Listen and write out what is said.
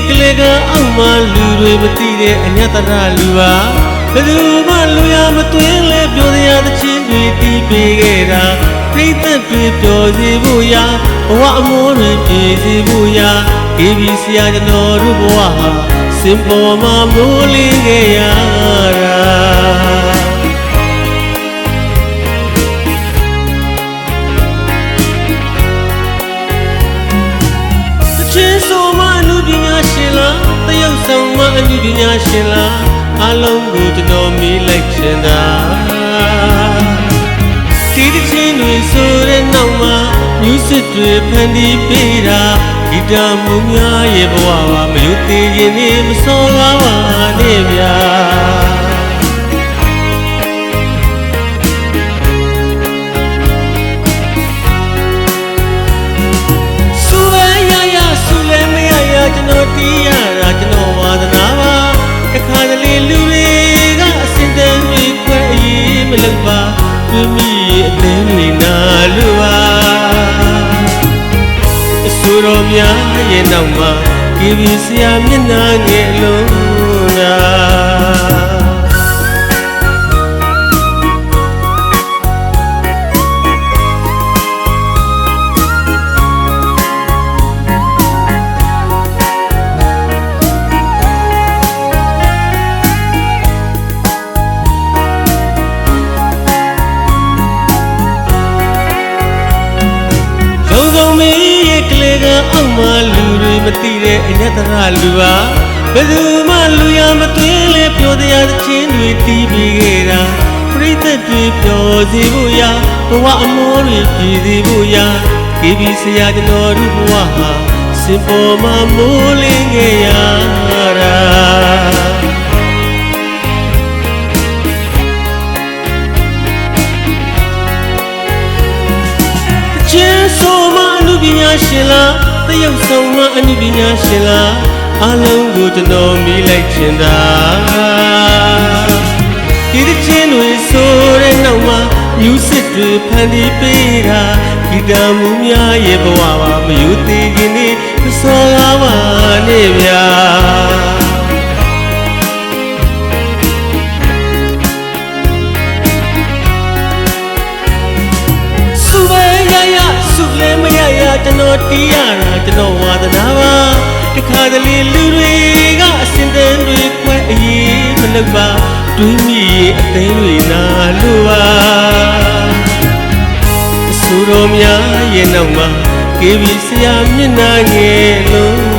ကလေးကအောက်မှာလူတွေမသိတဲ့အညတရလူပါဘယ်သူမှလူရမသွင်းလဲပြောရတဲ့ချင်းတွေတီးပေးခဲ့တာပြိတ္တတွေပျော်စေဖို့ရာဘဝအမိုးတွေပြည့်စေဖို့ရာကေဘီဆရာကျွန်တော်တို့ဘဝဟာစင်ပေါ်မှာမိုးလင်းခဲ့ရတာချင်းဆိုမှအမှုပညာရှင်လားတရုတ်ဆောင်မှအမှုပညာရှင်လားအလုံးကိုကျွန်တော်မေးလိုက်ချင်တာဒီတချင်းတွေဆိုတဲ့နောက်မှာမျိုးစစ်တွေဖန်တီးပေးတာဂီတမှုများရဲ့ဘဝမှာမယုံသေးခြင်းနဲ့မစောကားပါနဲ့ဗျာကျွန်တော်တီးရတာကျွန်တော်ဝါသနာပါတခါတလေလူတွေကအစင်တန်းတွေခွဲအရေးမလုပ်ပါသူမိအသင်းတွေနာလူပါအဆိုတော်များရဲ့နောက်မှာကေဘီဆရာမျက်နှာငယ်လုံးနာအောက်မှာလူတွေမသိတဲ့အညတရလူပါဘယ်သူမှလူရမသွင်းလဲပြောတရားသချင်းတွေတီးပြီးခဲ့တာပြိတ္တတွေပျော်စေဖို့ရာဘဝအမိုးတွေပြည့်စေဖို့ရာကေဘီဆရာကျွန်တော်တို့ဘဝဟာစင်ပေါ်မှာမိုးလင်းခဲ့ရတာချင်းဆိုမှအမှုပညာရှင်လားတရုတ်ဆောင်မှအမှုပညာရှင်လားအလုံးကိုကျွန်တော်မေးလိုက်ချင်တာဒီတချင်းတွေဆိုတဲ့နောက်မှာမျိုးစစ်တွေဖန်တီးပေးတာဂီတမှုများရဲ့ဘဝမှာမယုံသေးခင်နေမစောကားပါနဲ့ဗျာလည်းမရရကျွန်တော်တီးရတာကျွန်တော်ဝါသနာပါတခါတလေလူတွေကအစင်တန်းတွေခွဲအရေးမလုပ်ပါတွေးမိအသိတွေနာလို့ပါအဆိုတော်များရဲ့နောက်မှာကေဘီဆရာမျက်နှာငယ်လုံး